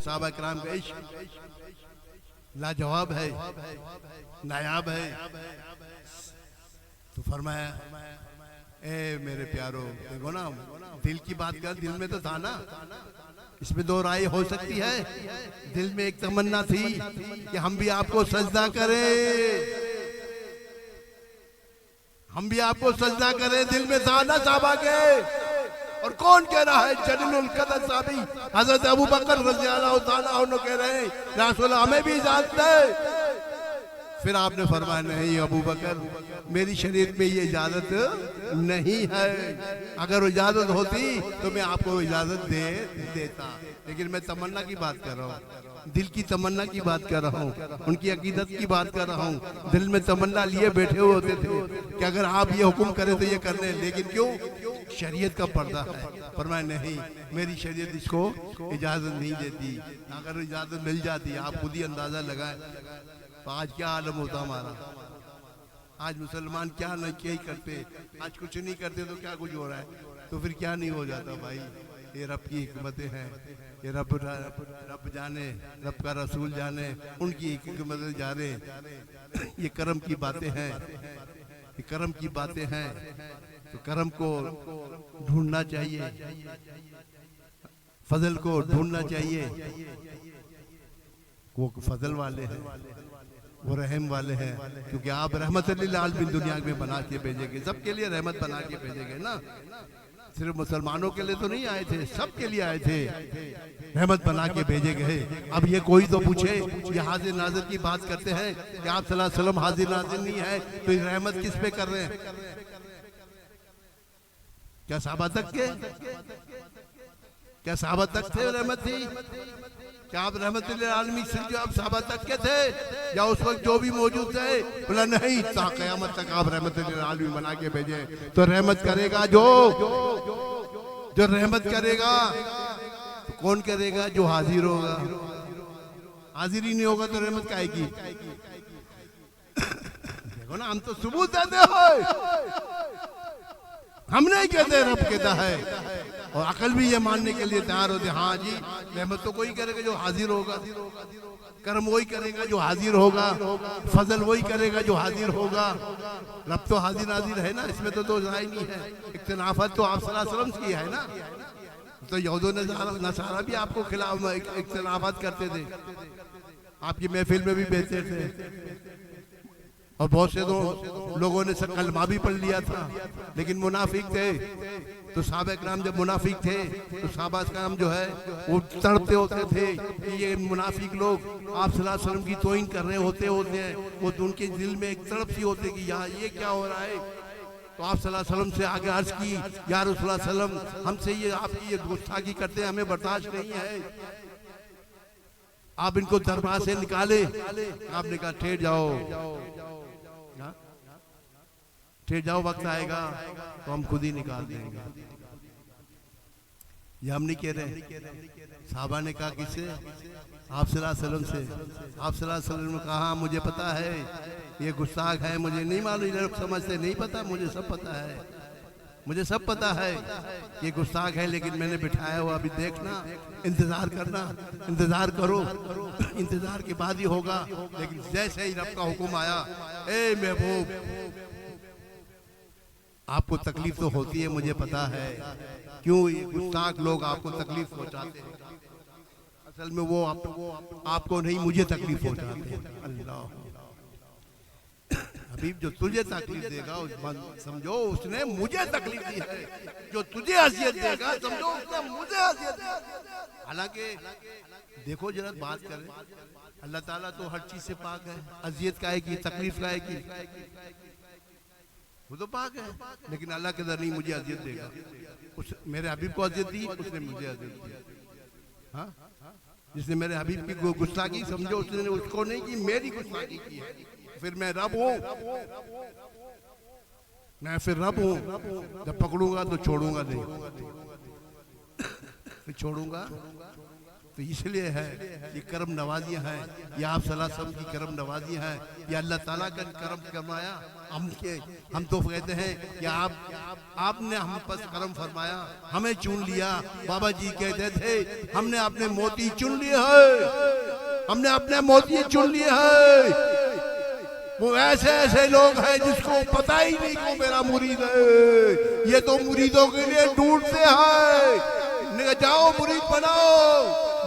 साहबा किराम का इश्क लाजवाब है, नायाब है। तो फरमाया ए मेरे प्यारो, देखो ना दिल की बात कर, दिल में तो था ना, इसमें दो राय हो सकती है। दिल में एक तमन्ना थी कि हम भी आपको सजदा करें, हम भी आपको सजदा करें, दिल में था ना साहबा के। और कौन कह रहा है? जलीलुल कदर साहबी हजरत अबू बकर रज़ियल्लाहु ताला अन्हु कह रहे हैं या रसूल अल्लाह हमें भी इजाजत है। फिर आपने फरमाया नहीं अबू बकर, मेरी शरीयत में ये इजाजत नहीं है, अगर इजाजत होती तो मैं आपको इजाजत दे देता, लेकिन मैं तमन्ना की बात कर रहा हूँ, दिल की तमन्ना की बात कर रहा हूँ, उनकी अकीदत की बात कर रहा हूँ। दिल में तमन्ना लिए बैठे हुए होते थे कि अगर आप ये हुक्म करें तो ये करने, लेकिन क्यों? शरीयत का पर्दा है। फरमाया नहीं, मेरी शरीयत इसको इजाजत नहीं देती, अगर इजाजत मिल जाती, आप खुद ही अंदाजा लगाए तो आज क्या आलम होता हमारा। आज मुसलमान क्या नहीं क्या ही करते, आज कुछ नहीं करते तो क्या कुछ हो रहा है, तो फिर क्या नहीं हो जाता भाई। ये रब की हिकमतें हैं, ये रब जाने, रब का रसूल जाने, उनकी हिकमतें जाने, ये करम की बातें हैं, ये करम की बातें हैं। तो करम को ढूंढना चाहिए, फजल को ढूंढना चाहिए। वो फजल वाले हैं, वो रहम वाले हैं, क्योंकि आप रहमत लिल आलमीन दुनिया में बना के भेजेंगे, सबके लिए रहमत बना के भेजेंगे ना। सिर्फ मुसलमानों के लिए तो नहीं आए थे, सबके लिए आए थे, रहमत बना के भेजे गए। अब ये कोई तो पूछे, ये हाजिर नाजिर की बात करते हैं कि आप सल्लल्लाहु अलैहि वसल्लम हाजिर नाजिर नहीं है, तो ये रहमत किस पे कर रहे हैं? क्या सहाबा तक के, क्या सहाबा तक थे रहमत थी? क्या आप रहमत लिल आलमीन सिर्फ जो आप सहाबा तक के थे, या उस वक्त जो भी मौजूद थे? बोला नहीं, ता क़यामत तक आप रहमत लिल आलमीन बना के भेजे। तो रहमत करेगा जो रहमत करेगा, तो कौन करेगा? जो हाजिर होगा। हाजिर ही नहीं होगा तो रहमत काहे की? देखो ना, हम तो सबूत देते हो, हम नहीं कहते, रब कहता है, और अकल भी ये मानने के लिए तैयार होते, हाँ जी रहमत तो कोई करेगा जो हाजिर होगा, कर्म वही करेगा जो हाजिर होगा, फजल वही करेगा जो हाजिर होगा। रब तो हाजिर नाजिर है ना, इसमें तो दो राय नहीं है। इख्तिलाफत तो आप सल्लल्लाहु अलैहि वसल्लम की है ना, तो यहूद नसारा भी आपको खिलाफ इख्तिलाफत करते थे, आपकी महफिल में भी बेचते थे, और बहुत से लोगों ने कलमा भी पढ़ लिया था, लेकिन मुनाफिक थे। तो साहबा किराम जब मुनाफिक थे तो साहबा किराम जो है वो तड़पते होते थे कि ये मुनाफिक लोग आप सल्लल्लाहु अलैहि वसल्लम की तौहीन कर रहे होते हैं, वो तो उनके दिल में एक तड़प सी होती कि यहाँ ये क्या हो रहा है। तो आप सल्लल्लाहु अलैहि वसल्लम से आगे अर्ज की, या रसूल अल्लाह सल्लम, हमसे ये आपकी ये गुस्ताखी करते हैं, हमें बर्दाश्त नहीं है, आप इनको दरबार से निकाले। आपने कहा ठहर जाओ, वक्त आएगा तो हम खुद ही निकाल देंगे। ये हम नहीं कह रहे, साहबा ने कहा किससे? आप सल्लल्लाहु अलैहि वसल्लम से। आप सल्लल्लाहु अलैहि वसल्लम ने कहा मुझे पता है ये गुस्ताख है, मुझे नहीं मालूम, लोग समझते नहीं पता, मुझे सब पता है, मुझे सब पता है ये गुस्ताख है, लेकिन मैंने बिठाया हुआ, अभी देखना, इंतजार करना, इंतजार करो, इंतजार के बाद ही होगा। लेकिन जैसे ही रब का हुक्म आया, ए महबूब आपको तकलीफ तो होती है, मुझे पता है, क्यों ये गुस्ताख लोग आपको तकलीफ पहुंचाते हैं, असल में वो आपको नहीं मुझे तकलीफ पहुंचाते हैं। अल्लाह हबीब, जो तुझे तकलीफ देगा समझो उसने मुझे तकलीफ दी है, जो तुझे अजियत देगा समझो उसने मुझे अजियत दी है। हालांकि देखो जरा बात करें, अल्लाह ताला तो हर चीज से पाक है, अजियत का है कि तकलीफ का है कि, वो तो पाक है, लेकिन अल्लाह के दर नहीं मुझे अजियत देगा। उस मेरे हबीब को अजियत दी, उसने मुझे अजियत दी। हाँ, जिसने मेरे हबीब की गुस्ताखी समझो उसने उसको नहीं की, मेरी गुस्ताखी की है। फिर मैं रब हूँ, मैं फिर रब हूँ, जब पकड़ूंगा तो छोड़ूंगा नहीं, फिर छोड़ूंगा तो इसलिए है ये करम नवाजियां हैं, ये आप सल्लल्लाहु अलैहि वसल्लम की करम नवाजियां हैं, ये अल्लाह ताला का करम करवाया। हम तो कहते हैं कि आपने हम पर करम फरमाया, हमें चुन लिया। बाबा जी कहते थे हमने अपने मोती चुन लिए हैं, हमने अपने मोती चुन लिए हैं। वो ऐसे ऐसे लोग हैं जिसको पता ही नहीं को मेरा मुरीद है, ये तो मुरीदों के लिए ढूंढते हैं। जाओ मुरीद बनाओ,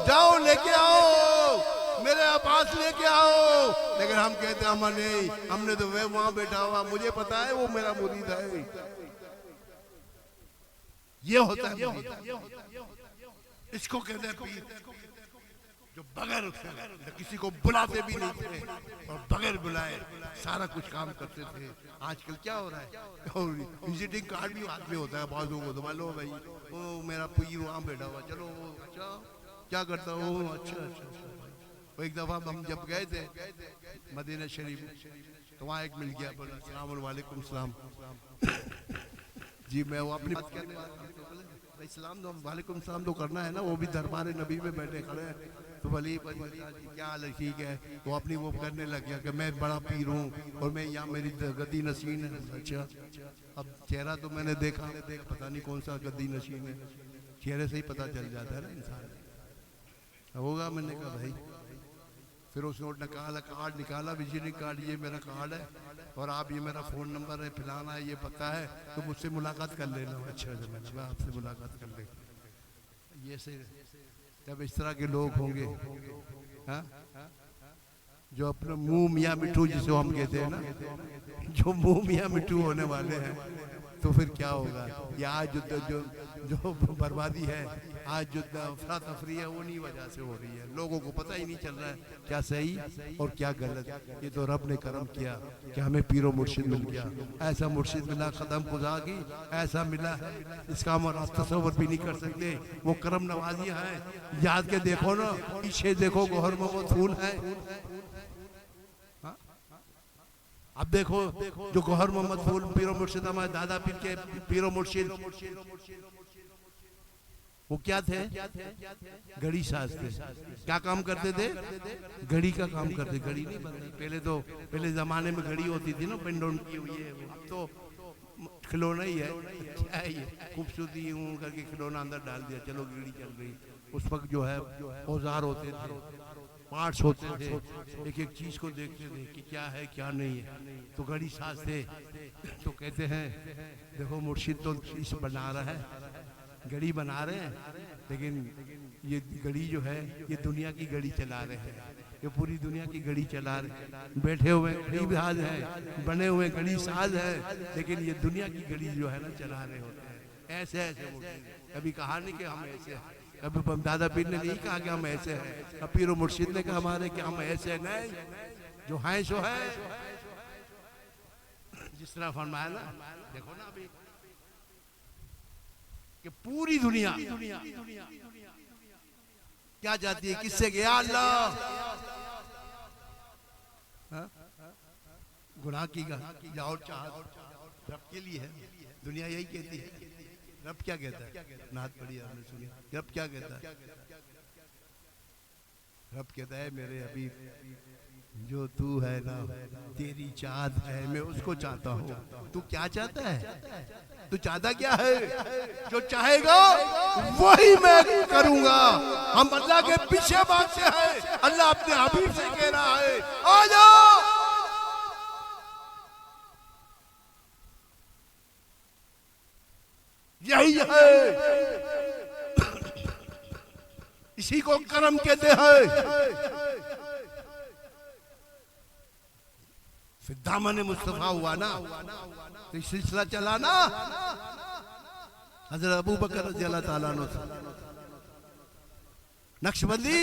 जाओ लेके आओ, मेरे पास लेके आओ। लेकिन हम कहते हैं हम नहीं, हमने तो वे वहां बैठा हुआ, मुझे पता है वो मेरा मुरीद है। ये होता है, इसको कहते हैं पीर, जो बगैर किसी को बुलाते भी नहीं थे और बगैर बुलाए सारा कुछ काम करते थे। आजकल क्या हो रहा है, विजिटिंग कार्ड भी हाथ में होता है बाजू को, तो लो भाई वो मेरा पीर वहाँ बैठा हुआ, चलो वो अच्छा क्या करता हो, अच्छा अच्छा अच्छा। वो एक दफा हम जब गए थे मदीना शरीफ तो वहाँ एक मिल गया, बोला अस्सलाम वालेकुम सलाम जी। मैं वो अपनी बात करने वाला, इस्लाम तो वालेकुम सलाम तो करना है ना, वो भी दरबार नबी में बैठे खड़े हैं। तो भली क्या हाल है, ठीक है। वो अपनी वो करने लग गया कि मैं बड़ा पीर हूँ और मैं यहाँ मेरी गद्दी नशीन है। अच्छा, अब चेहरा तो मैंने देखा, पता नहीं कौन सा गद्दी नशीन है, चेहरे से ही पता चल जाता है ना इंसान होगा। मैंने कहा भाई, फिर उसने निकाला कार्ड निकाला, विजिटिंग कार्ड, ये मेरा कार्ड है और आप ये मेरा फ़ोन नंबर है, फिलाना है, ये पता है, तो मुझसे मुलाकात कर लेना। अच्छा अच्छा, मैं आपसे मुलाकात कर ले। ये से जब इस तरह के लोग होंगे हाँ, जो अपने मुंह मियाँ मिठू जिसे हम कहते हैं ना, जो मुंह मियाँ मिठू होने वाले हैं, तो फिर क्या होगा। ये आज जो बर्बादी है, आज जो अफरा तफरी है, वो नहीं वजह से हो रही है। लोगों को पता ही नहीं चल रहा है क्या सही और क्या गलत। ये तो रब ने करम किया कि हमें पीरो मुर्शिद मिल गया। ऐसा मुर्शिद मिला कदम खुदा की, ऐसा मिला है इसका हम आप तस्वर भी नहीं कर सकते। वो करम नवाजियाँ हैं, याद के देखो ना, पीछे देखो गौहर मोहम्मद फूल है। अब देखो जो गौहर मोहम्मद फूल पीरो मुर्शिद, हमारे दादा पीर के पीरो मुर्शिद, वो क्या थे, घड़ी साज थे। क्या काम करते थे, घड़ी का काम करते। घड़ी नहीं बनती पहले, तो पहले जमाने में घड़ी होती थी ना, पेंडोन की हुई है। अब तो खिलौना ही है, क्या है ये, खूबसूरती यूं करके खिलौना अंदर डाल दिया, चलो घड़ी चल रही। उस वक्त जो है औजार होते थे, पार्ट्स होते थे, एक एक चीज को देखते थे कि क्या है क्या नहीं है। तो घड़ी साज थे। तो कहते हैं देखो मुर्शिद तो इस बना रहा है, घड़ी बना रहे हैं, लेकिन ये घड़ी जो है ये दुनिया की घड़ी चला रहे हैं, ये पूरी दुनिया की घड़ी चला रहे हैं। बैठे हुए घड़ी साज है, बने हुए घड़ी साज है, लेकिन ये दुनिया की घड़ी जो है ना चला रहे होते हैं। ऐसे ऐसे कभी कहा नहीं कि हम ऐसे हैं, कभी दादा पीर ने नहीं कहा कि हम ऐसे हैं, अब पीरो मुर्शिद ने कहा हमारे कि हम ऐसे नहीं, जो है सो है। जिस तरह फरमाया ना, देखो ना अभी कि पूरी दुनिया क्या चाहती है, किससे गया अल्लाह गुनाह की जाओ चाह रब के लिए है। दुनिया यही कहती है। रब क्या कहता है, नात पढ़ी आपने सुनी, रब क्या कहता है, रब कहता है मेरे अभी जो तू है ना, तेरी चाहत है, मैं उसको चाहता हूँ। तू क्या चाहता है, तू चाहता क्या है, जो चाहेगा वही मैं करूंगा। हम अल्लाह के पीछे भागते हैं, अल्लाह अपने हबीब से कह रहा है आ जाओ। यही है, इसी को करम कहते हैं। फिर दामन मुस्तफा हुआ ना, तो ये सिलसिला चला ना हजरत अबू बकर रज़ियल्लाहु ताला अन्हु। नक्शबंदी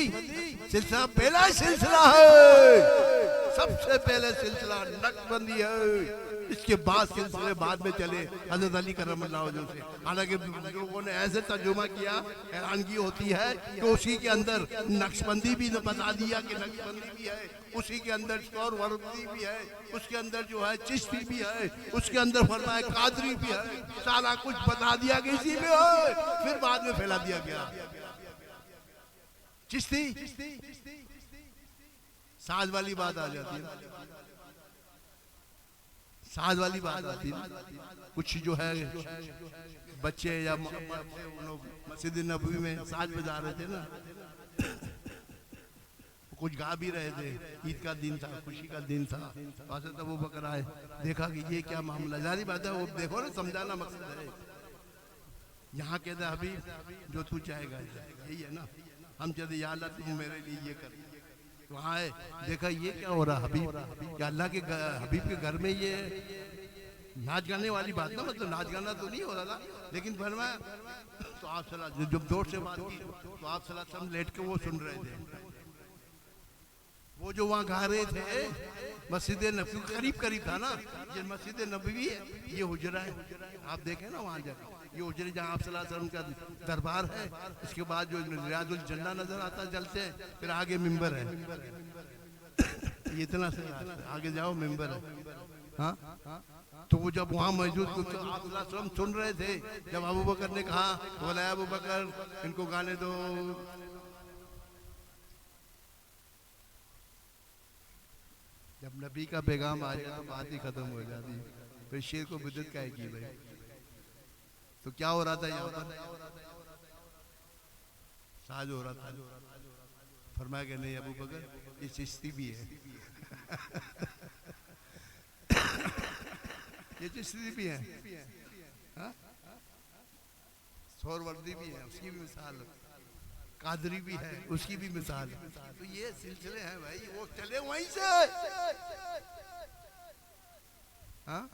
सिलसिला पहला सिलसिला है, सबसे पहले सिलसिला नक्शबंदी है। इसके बाद सिलसिले बाद में चले हजरत अली करमल्लाहु वजहहू से। हालांकि लोगों ने ऐसे तर्जुमा किया, हैरानगी होती है कि उसी के अंदर नक्शबंदी भी बता दिया कि नक्शबंदी भी है, उसी के अंदर शौर वर्दी भी है, उसके अंदर जो है चिश्ती भी है, उसके अंदर फरमाया कादरी भी है, सारा कुछ बता दिया कि इसी में है। फिर बाद में फैला दिया गया। चिश्ती साज वाली बात आ जाती है, साज वाली बात आती है। कुछ जो है बच्चे या मस्जिद नबवी में साज बजा रहे थे ना, कुछ गा भी रहे थे, ईद का दिन था, खुशी का दिन था। हज़रत अबू बकर आए, देखा कि ये क्या मामला, जारी बात है वो देखो ना, समझाना मकसद है। यहाँ कहते हबीब जो तू चाहेगा, यही है ना। हम कहते या अल्लाह तुम मेरे लिए ये कर, वहाँ आए देखा ये क्या हो रहा हबीब, क्या अल्लाह के हबीब के घर में ये नाच गाने वाली बात ना, मतलब नाच गाना तो नहीं हो रहा था, लेकिन फरमाया तो आप जब जोर से बात की तो आप सलाम लेट के वो सुन रहे थे। वो जो वहाँ गा रहे थे मस्जिद नबवी करीब करीब था ना, ये मस्जिद नबवी है, ये हुजरा है, आप देखें ना वहाँ जाकर, ये हुजरे जहाँ आप सल्लल्लाहु अलैहि वसल्लम का दरबार है, उसके बाद जो रियाजुल जन्नह नजर आता है जलते हैं, फिर आगे मिंबर है, ये इतना से आगे जाओ मिंबर है। हाँ, तो वो जब वहाँ मौजूद तो आप सल्लल्लाहु अलैहि वसल्लम सुन रहे थे, जब अबू बकर ने कहा, बोला अबू बकर इनको गाने दो, जब नबी का पैगाम आ जाए तो बात ही खत्म हो जाती है, फिर शेर को बिदअत क्या की भाई। तो क्या हो रहा था यहाँ पर, साज हो रहा था। फरमाया कि नहीं अबू बकर ये चिश्ती भी है ये चिश्ती भी है, सोहरवर्दी भी है, उसकी भी मिसाल, कादरी भी है, उसकी भी मिसाल। तो ये सिलसिले हैं भाई, वो चले वहीं से। हाँ,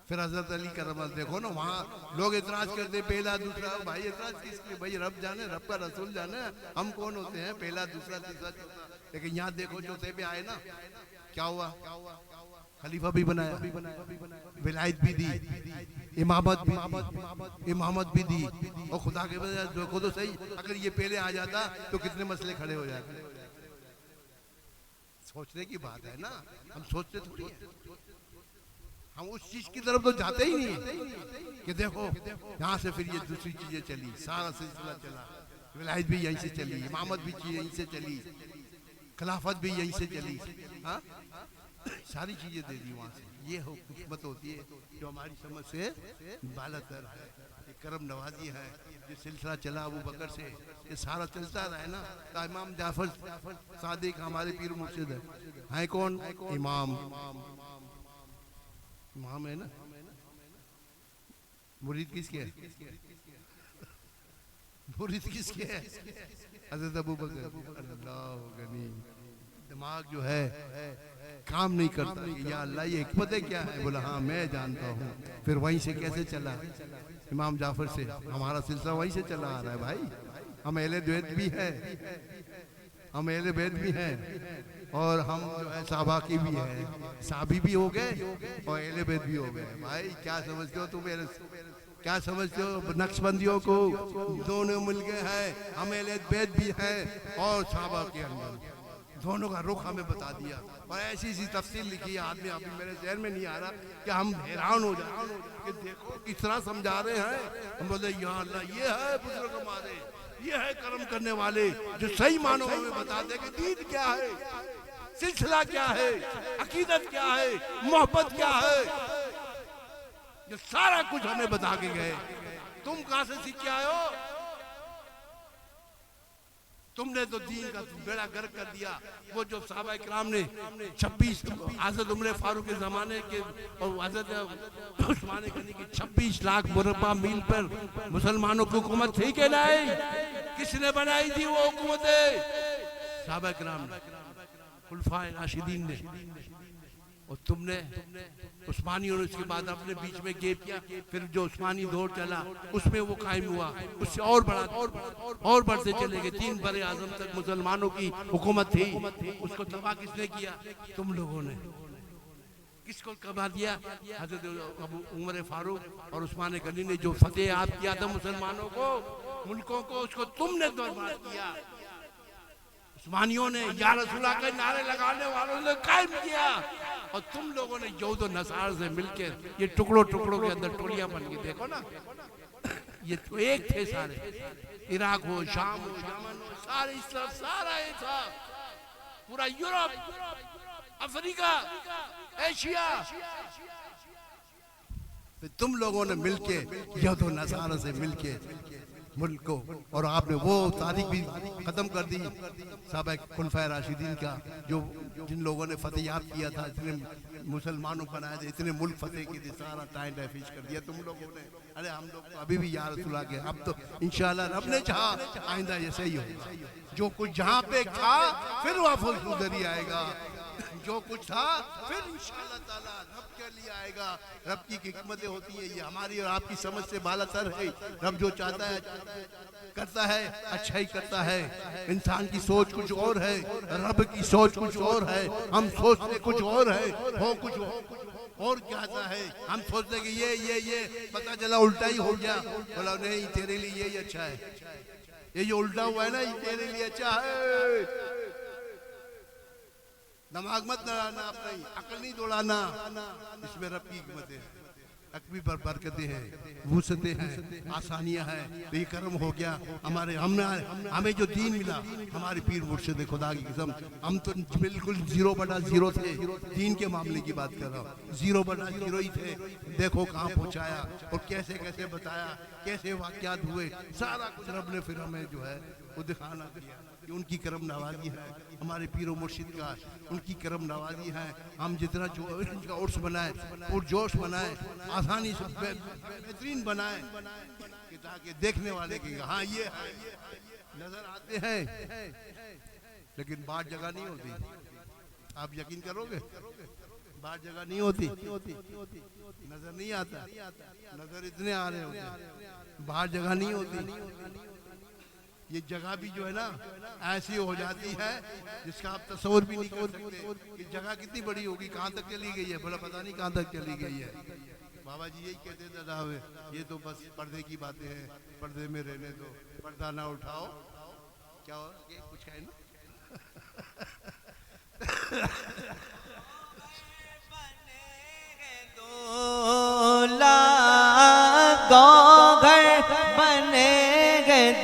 फिर हजरत अली करम देखो ना, वहाँ लोग इतराज करते पहला दूसरा, भाई इतराज किसके, भाई रब जाने, रब का रसूल जाने, हम कौन होते हैं पहला दूसरा तीसरा चौथा। लेकिन यहाँ देखो चौथे पे आए ना, क्या हुआ, खलीफा भी बनाया, विलायत भी दी, इमामत भी दी, और खुदा के बजाय देखो तो सही, अगर ये पहले आ जाता तो कितने मसले खड़े हो जाते। सोचने की बात है ना, हम सोचते थोड़ी है, हम उस चीज की तरफ तो जाते ही नहीं कि देखो यहाँ से फिर ये दूसरी चीजें चली, सारा सिलसिला चला, विलायत भी यहीं से चली, इमामत भी यहीं से चली, खिलाफत भी यहीं से चली। हाँ, सारी चीजें दे दी वहां से। ये हुकूमत होती है जो हमारी समझ से बालातर है, ये करम नवाजी है, ये सिलसिला चला अबू बकर से, ये सारा चलता रहा है ना। तो इमाम जाफर सादिक हमारे पीर मुर्शिद है कौन, इमाम इमाम है ना, मुरीद किसके है, मुरीद किसके है, हज़रत अबू बकर। अल्लाह गनी, दिमाग जो है काम नहीं करता, या अल्लाह ये हिकमत है क्या है, बोला हाँ मैं जानता हूँ। फिर वहीं से कैसे चला, इमाम जाफर से हमारा सिलसिला वहीं से चला आ रहा है भाई। हम अहले बैत भी है, हम अहले बैत भी हैं, और हम जो है साहबा की भी है, साहबी भी हो गए और अहले बैत भी हो गए। भाई क्या समझते हो तुम, क्या समझते हो नक्शबंदियों को, दोनों मिल गए हैं, हम अहले बैत भी हैं और साहबा के अंदर, दोनों का रुख हमें बता दिया। और ऐसी ऐसी तफसील लिखी है, आदमी अभी मेरे जहन में नहीं आ रहा कि हम हैरान हो जाए कि देखो किस तरह समझा रहे हैं। हम बोले या अल्लाह ये है बुजुर्ग हमारे, ये है कर्म करने वाले जो सही मानो हमें बता दे कि दीन क्या है, सिलसिला क्या है, अकीदत क्या है, मोहब्बत क्या है, ये सारा कुछ हमें बता के गए। तुम कहां से सीख के आए हो, तुमने तो दीन का बेड़ा गर्क कर दिया। वो जो साहबा इकराम ने 26 हज़रत उमर फारूक के जमाने के और हज़रत उस्मान गनी की 26 लाख मुरब्बा मील पर मुसलमानों की हुकूमत थी कि नहीं, किसने बनाई थी वो हुकूमतें, साहबा इकराम ने, खुलफाए राशिदीन ने। और तुमने उस्मानियों ने उसके बाद अपने बीच में गेप किया, फिर जो उस्मानी दौर चला उसमें वो कायम हुआ, उससे और बड़ा और बढ़ते चले गए। 3 बड़े आजम तक मुसलमानों की हुकूमत थी, उसको तबाह किसने किया, तुम लोगों ने। किसको कबा दिया, हजरत उमर फारूक और उस्मान गनी ने जो फतेह याद किया था मुसलमानों को, मुल्कों को, उसको तुमने बर्बाद किया। उस्मानियों ने या रसूलुल्लाह के नारे लगाने वालों ने कायम किया, और तुम लोगों ने यहूद और नसार से मिलकर ये टुकड़ों टुकड़ों के अंदर टोलियां बन गई। देखो ना ये तो एक थे सारे, इराक हो, शाम हो, यमन हो, सारे इस तरफ सारा ये था, पूरा यूरोप, अफ्रीका, एशिया। तुम लोगों ने मिलके यहूद और नसारा से मिलके मुल्क को, और आपने वो तारीख भी खत्म कर दी साहब खुलफाए राशिदीन का, जो जिन लोगों ने फतेह याब किया था, इतने मुसलमानों बनाए थे, इतने मुल्क फतेह किए थे, सारा टाइम डैफिश कर दिया तुम लोगों ने। अरे हम लोग तो अभी भी या रसूल के, अब तो इंशाल्लाह रब ने चाहा आइंदा ऐसे ही होगा। जो कुछ जहाँ पे था फिर वापस उधर ही आएगा, जो कुछ था फिर इंशाअल्लाह ताला रब के लिए आएगा। रब की हिकमतें होती है, ये हमारी और आपकी समझ से बालातर है। रब जो चाहता है करता है, अच्छा ही करता है। इंसान की सोच कुछ और है, रब की सोच कुछ और है। हम सोचते कुछ और है, हो कुछ और चाहता है। हम सोचते कि ये पता चला उल्टा ही हो गया, बोला नहीं तेरे लिए यही अच्छा है, ये जो उल्टा हुआ है ना ये तेरे लिए अच्छा है। दिमाग मत लड़ाना, अपना ही अकल नहीं दौड़ाना, इसमें रब की हिकमत है, अकबी पर बरकतें हैं, वुसअतें हैं, आसानियां हैं। तो ये कर्म हो गया हमें जो दीन मिला, हमारे पीर मुर्शिद खुदा की कसम, हम तो बिल्कुल 0/0 थे। दीन के मामले की बात कर रहा हूँ, 0/0 ही थे। देखो कहाँ पहुँचाया और कैसे कैसे बताया, कैसे वाक़यात हुए, सारा कुछ रब ने फिर हमें जो है वो दिखाना दिया कि उनकी करम नवाजी है, हमारे पीरो मुर्शिद का उनकी करम नवाजी है। हम जितना जो इनका उर्स बनाए, पुरजोश बनाए, आसानी से बेहतरीन बनाए, ताकि देखने वाले की हाँ ये नजर आते हैं, लेकिन बात जगह नहीं होती। आप यकीन करोगे, बात जगह नहीं होती, नजर नहीं आता, नजर इतने आ रहे होते, बाहर जगह नहीं होती। ये जगह भी जो है ना ऐसी हो जाती है जिसका आप तस्वीर भी नहीं कर सकते कि जगह कितनी बड़ी होगी, कहाँ तक चली गई है, बोला पता नहीं कहाँ तक चली गई है। बाबा जी यही कहते थे साहब, ये तो बस पर्दे की बातें हैं, पर्दे में रहने दो, पर्दा ना उठाओ। क्या हो ये कुछ है ना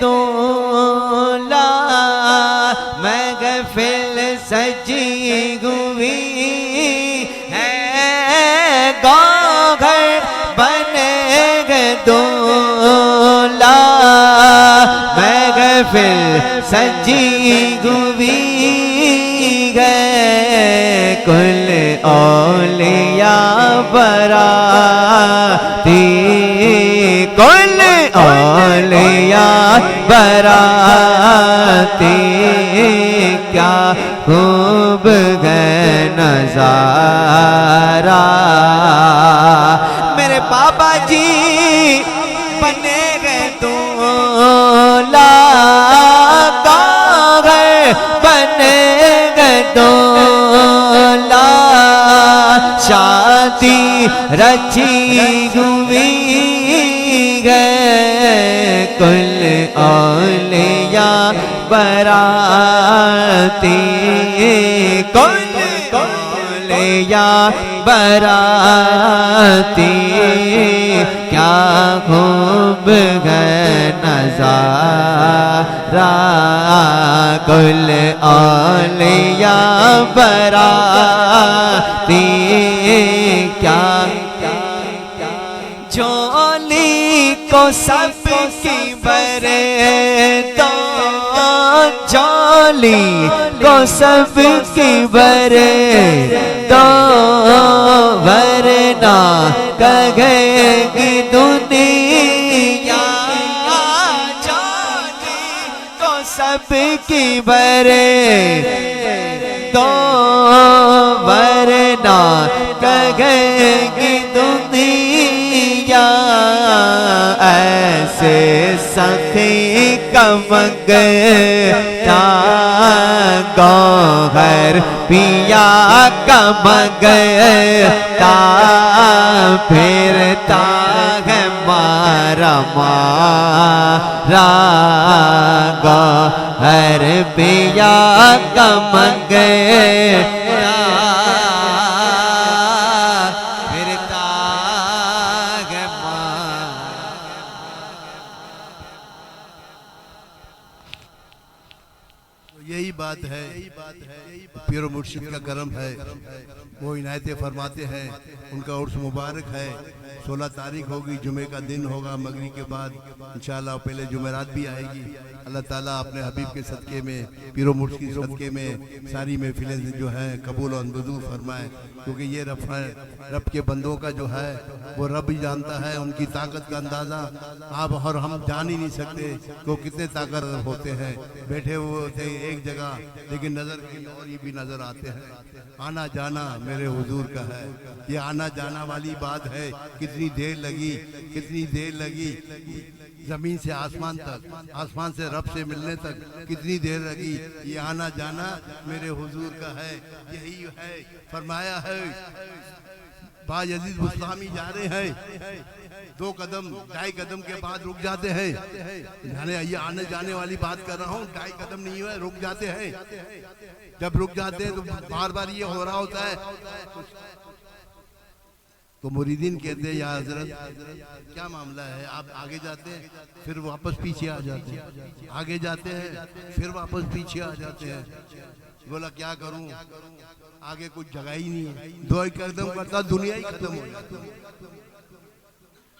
दूल्हा महफिल सजी हुई है, गाँव घर बनेगा दूल्हा महफिल सजी हुई है। कुल औलिया बराती, कुल औलिया बराती, क्या खूब है नजारा। मेरे बाबा जी बने गए दूल्हा, गाँव बने गए दूल्हा, शादी रची हुई है। कुल औलिया बराती, कुल औलिया बराती, क्या खूब है नजारा। कुल औलिया बराती, क्या झोली को सबकी भरे तो, झोली को सबकी भरे तो, वरना कहेगी दुनिया। झोली को सबकी भरे तो, वरना कहेगी दुनिया। ऐसे सखी कमगता गौहर पिया कमगता, फिरता है मारा मारा गौहर पिया कमगता, पीर मुर्शिद का करम है, वो इनायतें फरमाते हैं। उनका उर्स मुबारक है। 16 तारीख होगी, जुमे का दिन होगा, मगरिब के बाद इंशाअल्लाह पहले जुमेरात भी आएगी। अल्लाह ताला अपने हबीब के सदक़े में, पीर मुर्शिद के सदक़े में सारी महफिलें जो हैं कबूल और मंजूर फरमाए, क्योंकि ये रब है। रब के बंदों का जो है वो रब ही जानता है। उनकी ताकत का अंदाज़ा आप और हम जान ही नहीं सकते कि वो कितने ताकतवर होते हैं। बैठे हुए होते हैं एक जगह, लेकिन नज़र कहीं और ही भी नज़र आते हैं। आना जाना मेरे हुजूर का है। ये आना जाना वाली बात है। कितनी देर लगी, कितनी देर लगी जमीन से आसमान तक, आसमान से रब से मिलने तक कितनी देर लगी। ये आना जाना मेरे हुजूर का है। यही है फरमाया है। बायजीद बुस्तामी जा रहे हैं, 2 कदम 2.5 कदम के बाद रुक जाते हैं। यानी ये आने जाने वाली बात कर रहा हूँ, 2.5 कदम नहीं हुआ, रुक जाते हैं। जब रुक जाते हैं तो बार बार ये हो रहा होता है, तो मुरीदीन कहते हैं या हजरत क्या मामला है। आप आगे जाते हैं फिर वापस पीछे आ जाते हैं, आगे जाते हैं फिर वापस पीछे आ जाते हैं। बोला क्या करूं, आगे कुछ जगह ही नहीं है। 2 कदम करता दुनिया ही खत्म हो जाती है।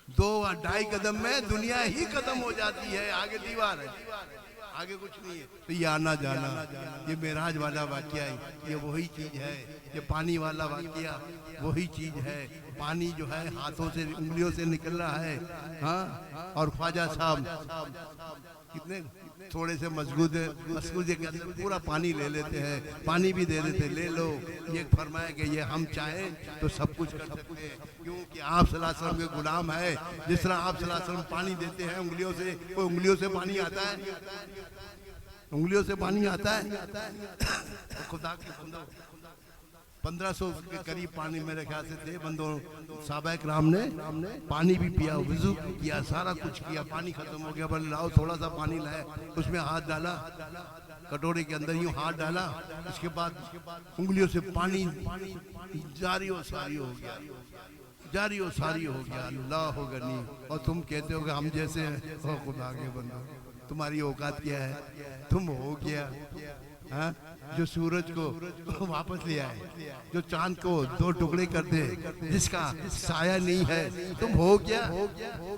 2 और 2.5 कदम में दुनिया ही खत्म हो जाती है। आगे दीवार है, आगे कुछ नहीं है। तो ये आना जाना, ये मेराज वाला वाकया है, ये वही चीज है। ये पानी वाला वाकया वही चीज है। पानी जो है हाथों से, उंगलियों से निकल रहा है। हाँ, और ख्वाजा साहब कितने थोड़े से मस्कुदे के अंदर पूरा पानी ले लेते हैं। पानी भी दे देते, ले लो। ये फरमाया कि ये हम चाहें तो सब कुछ कर सकते हैं, क्योंकि आप सल्लल्लाहु अलैहि वसल्लम के गुलाम है। जिस तरह आप सल्लल्लाहु अलैहि वसल्लम पानी देते हैं उंगलियों से, कोई उंगलियों से पानी आता है, उंगलियों से पानी आता है। खुदा की बंदो 1500 के करीब पानी मेरे ख्याल से थे बंदों। साहबा इकराम ने पानी भी पिया, वुजू किया, सारा कुछ किया। पानी खत्म हो गया, बोले लाओ थोड़ा सा पानी लाए। उसमें हाथ डाला, कटोरे के अंदर यूं हाथ डाला, उसके बाद उंगलियों से पानी जारी और सारी हो गया, जारी और सारी हो गया। अल्लाह हो गनी। और तुम कहते हो कि हम जैसे हैं। ओ खुदा के बंदो, तुम्हारी औकात क्या है? तुम हो गया हाँ, जो सूरज को वापस ले आए, जो चांद को 2 टुकड़े कर दे, जिसका साया नहीं है। तुम हो क्या,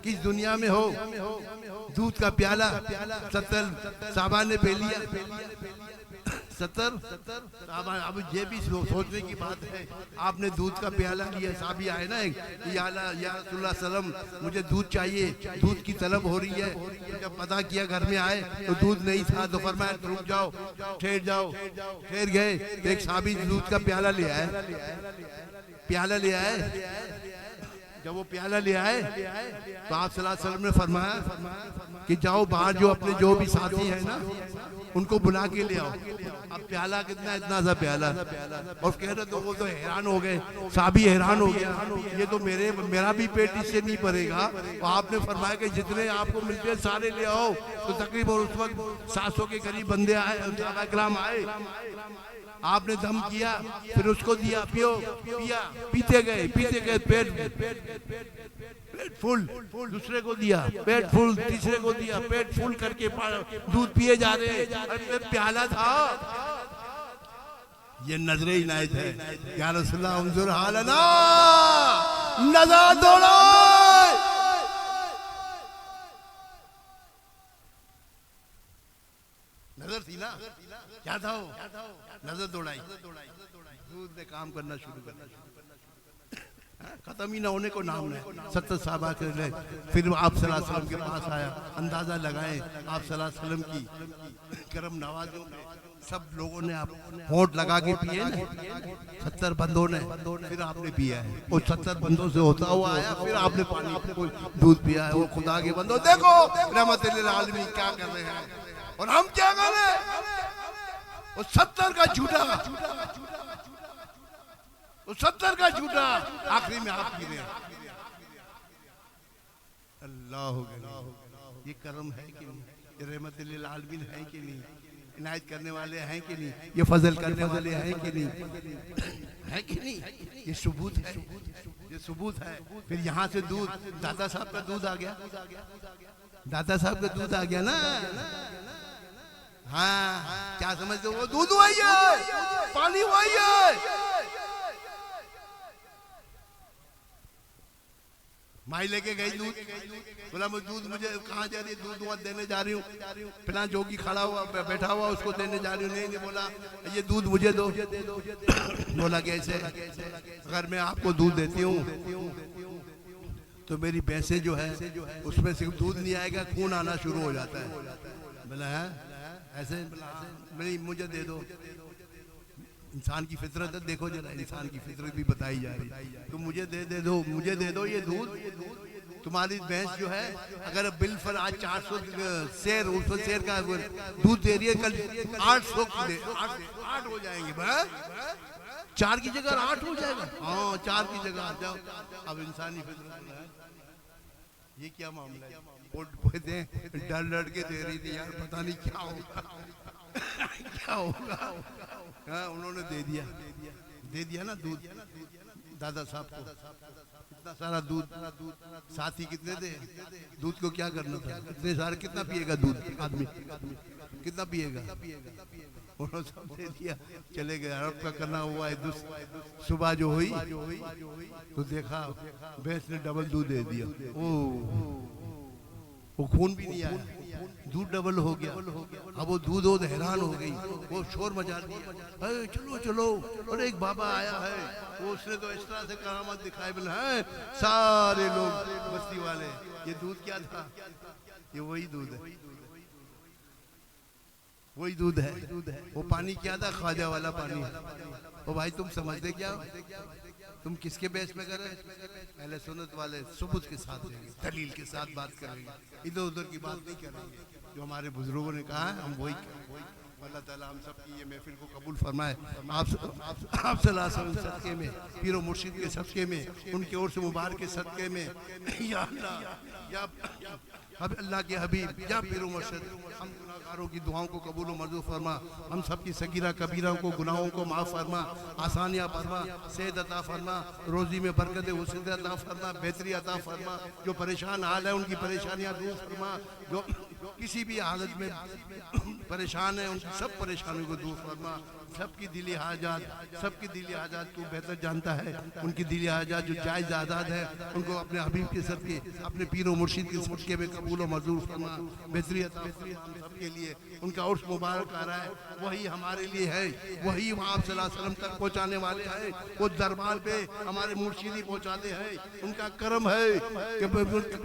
किस दुनिया में हो? दूध का प्याला 70 साहबा ने पी लिया, 70 साहबा। अब ये भी सोचने की बात है, आपने दूध का प्याला लिया, साहबी आए ना या रसूलुल्लाह सल्लम मुझे दूध चाहिए, दूध की तलब हो रही है। जब पता किया घर में आए तो दूध नहीं था, तो फरमाया रुक जाओ, ठहर जाओ। ठहर गए तो एक साहबी दूध का प्याला ले आए, प्याला ले आए। जब वो प्याला ले आए तो आप सल्लल्लाहु अलैहि वसल्लम ने फरमाया कि जाओ बाहर जो अपने जो भी साथी है ना उनको बुला के ले आओ। अब प्याला कितना, इतना सा प्याला। और कह रहे तो वो तो हैरान हो गए, साहबी हैरान हो गया, ये तो मेरा भी पेट इससे नहीं भरेगा। तो आपने फरमाया कि जितने आपको मिलते हैं सारे ले आओ। तो तकरीबन उस वक्त 700 के करीब बंदे आए, सहाबा किराम आए। आपने दम किया, फिर उसको दिया, पियो, पिया, पीते गए पेट फुल, दूसरे को दिया पेट फुल, तीसरे को दिया पेट फुल करके दूध पिए जा रहे। अरे प्याला था। ये नजरे इनायत है। या रसूलल्लाह उन्जुर हालना, नजर दौड़ो। नजर थी ना, क्या था वो? नजर दौड़ाई, दूध ने काम करना शुरू कर दिया। खत्म ही ना होने को नाम है। 70 साहबा के लिए फिर आप सल्लल्लाहु अलैहि वसल्लम के पास आया। अंदाजा लगाए आप सल्लल्लाहु अलैहि वसल्लम की करम नवाजों में सब लोगों ने आप होंठ लगा के पिए ना, 70 बंदों ने, फिर आपने पिया है। वो 70 बंदों से होता हुआ आया, फिर आपने पानी दूध पिया है। वो खुदा के बंदो देखो रहमत लिल आलमीन क्या कर रहे हैं और हम क्या कर रहे हैं। वो 70 का झूठा, वो 70 का झूठा आखिरी में आप गिरे। अल्लाह हो गया। ये करम है कि नहीं? ये रहमत लिल आलमीन है कि नहीं? इनायत करने वाले हैं कि नहीं? ये फजल करने वाले हैं कि नहीं? है कि नहीं? ये सबूत है, ये सबूत है। फिर यहाँ से दूध, दादा साहब का दूध आ गया, दादा साहब का दूध आ गया ना। हाँ, क्या समझते हो? वो दूध वही है, पानी वही है। माई लेके गई दूध, बोला मैं दूध, मुझे कहाँ जा रही है? दूध वहाँ देने जा रही हूँ। फिर जोगी खड़ा हुआ बैठा हुआ, उसको देने जा रही हूँ। नहीं बोला ये दूध मुझे दो। बोला कैसे? अगर मैं आपको दूध देती हूँ तो मेरी भैंसे जो है उसमें सिर्फ दूध नहीं आएगा, खून आना शुरू हो जाता है। बोला है ऐसे? नहीं, मुझे दे दो। इंसान की फितरत है, देखो जरा, इंसान की फितरत भी बताई जा रही है। तो मुझे दे दो, मुझे दे दो ये दूध। तुम्हारी भैंस जो है अगर बिल पर आज 400 शेर, 200 शेर का दूध दे रही है, कल 800 8 हो जाएंगे। 4 की जगह 8 हो जाएगा। हाँ, 4 की जगह आ जाओ। अब इंसानी फितरत है, ये क्या मामला है? डर डर के दे रही थी यार, पता नहीं क्या होगा क्या होगा। हाँ, उन्होंने दे दिया ना दूध दादा साहब को। इतना सारा दूध, साथी कितने थे? दूध को क्या करना था? इतने सारे कितना पिएगा दूध आदमी? कितना पिएगा? उन्होंने सब दे दिया, चले गए। अरब का करना हुआ है। सुबह जो हुई तो देखा भैंस ने डबल दूध दे दिया। वो खून भी नहीं आया, दूध डबल हो गया। अब वो दूध हो हैरान हो गई, वो शोर मचा दिया, चलो चलो। और एक बाबा आया है, वो उसने तो इस तरह से करामत दिखाई। बोला है सारे लोग बस्ती वाले, ये दूध क्या था? ये वही दूध है, वही दूध है। वो पानी क्या था? ख्वाजा वाला पानी। ओ भाई, तुम समझते क्या? तुम किसके बेस में कर रहे? पहले सुन्नत वाले सबूत के साथ रहेंगे, दलील के साथ बात करेंगे, इधर उधर की बात नहीं करेंगे। जो हमारे बुजुर्गों ने कहा है हम वही करें। अल्लाह ताला हम सब की ये महफिल को कबूल फरमाए। आप सदक़े में, पीरो मुर्शिद के सदक़े में, उनके ओर से मुबारक के सदक़े में, या अल्लाह, या अल्लाह के हबीब, या पीरो मुर्शिद, हम गुनाहगारों की दुआओं को कबूल व मंजूर फरमा। हम सब की सगीरा कबीरा को, गुनाहों को माफ़ फरमा, आसानियाँ फरमा, सेहत अता फरमा, रोज़ी में बरकत वसीत अता फरमा, बेहतरी अता फरमा। जो परेशान हाल है उनकी परेशानियाँ दूर फरमा। जो किसी भी हालत में परेशान है उनकी सब परेशानियों को दूर फरमा। सबकी दिली हाजात, सबकी दिली हाजात तू बेहतर जानता है। उनकी दिली हाजात जो जायज़ आज़ाद है, उनको अपने हबीब के सदक़े, अपने पीरो मुर्शिद के सदक़े में कबूल व मंजूर फरमा। बेहतरी अता सबके लिए। उनका उर्स मुबारक आ रहा है, वही हमारे लिए है, वही आप सल्लल्लाहु अलैहि वसल्लम तक पहुँचाने वाले हैं। वो दरबार पे हमारे मुर्शिदी पहुँचाते हैं। उनका करम है कि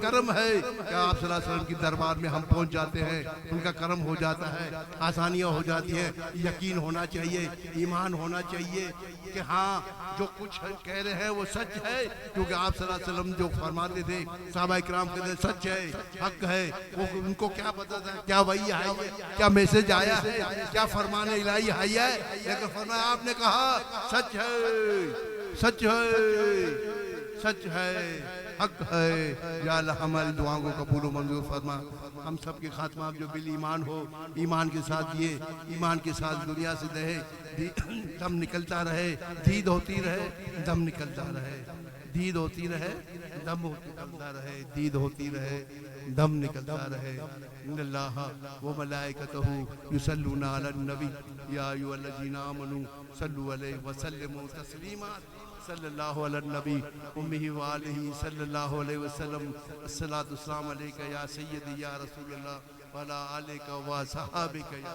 करम है कि आप सल्लल्लाहु अलैहि वसल्लम की दरबार में हम पहुँच जाते हैं। उनका करम हो जाता है, आसानियाँ हो जाती है। यकीन होना चाहिए, ईमान होना चाहिए कि हाँ जो कुछ कह रहे हैं वो सच है। क्योंकि आप सल्लल्लाहु अलैहि वसल्लम जो फरमाते थे, सहाबा इकराम कहते थे सच है, हक है। वो उनको क्या पता था क्या वही है, क्या मैसेज आया है, क्या फरमान इलाही है? लेकिन फरमाया आपने कहा सच है, सच है, सच है, हक है। या अल्लाह हमारी दुआओं को कबूल व मंजूर फरमा। हम सब के खात्मा जो बिल ईमान हो, ईमान के साथ ये, ईमान के साथ दुनिया से रहे, दम निकलता रहे, दीद होती रहे, दम निकलता रहे, दीद होती रहे, दम निकलता रहे, दीद होती रहे, दम निकलता रहे। इन्नल्लाह व मलाइकतहू युसल्लूना अलन नबी या अय्युहल्लज़ीना आमनू सल्लु अलैहि व सल्लिमू तस्लीमा। सल्लल्लाहु अलैहि नबी उम्मिही व आलिही सल्लल्लाहु अलैहि वसल्लम। अस्सलातु वस्सलामु अलैका या सय्यदी या रसूलल्लाह व अला आलिका व सहाबिका या